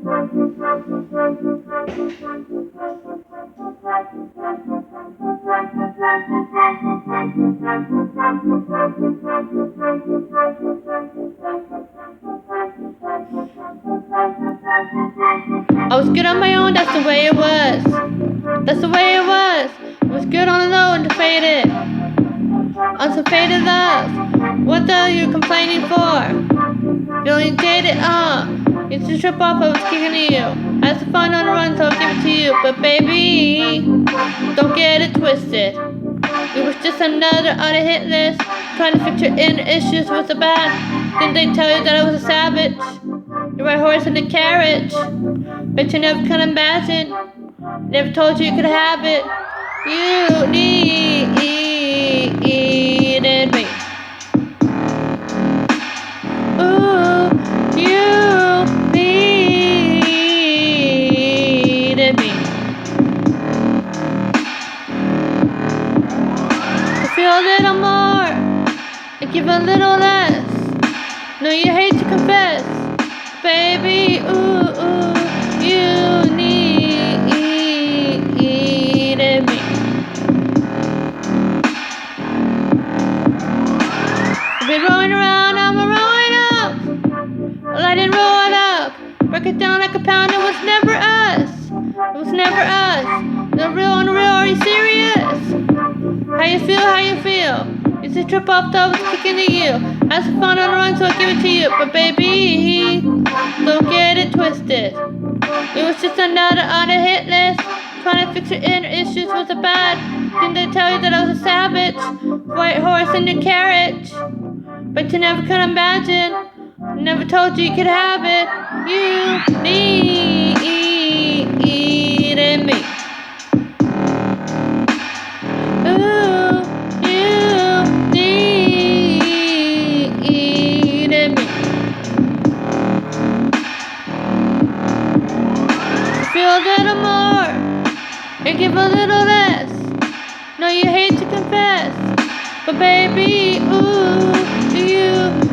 I was good on my own, that's the way it was. That's the way it was. I was good on the low and faded. On some faded love. What the hell are you complaining for? Feeling jaded, It's a trip off, I was kicking at you. I had some fun on the run, so I'll give it to you. But baby, don't get it twisted. It was just another on a hit list. Trying to fix your inner issues was so bad. Didn't they tell you that I was a savage? The right horse in the carriage. Bet you never could imagine. Never told you could have it. You needed me. Ooh, you needed me. To feel a little more and give a little less. No, you hate to confess, baby. Ooh, you needed me. I've been rolling around, I'm rolling up. Well, I didn't roll it up. Break it down like a pound. It was never us. It was never us. The real and real. Are you serious? How you feel? How you feel? It's a trip off, though. I was kicking to you. I had some fun on the run, so I'll give it to you. But baby, don't get it twisted. It was just another on a hit list. Trying to fix your inner issues was a bad. Didn't they tell you that I was a savage? White horse in your carriage. But you never could imagine. Never told you you could have it. You needed me. Ooh, you needed me. Feel a little more and give a little less. No, you hate to confess, but baby, ooh, you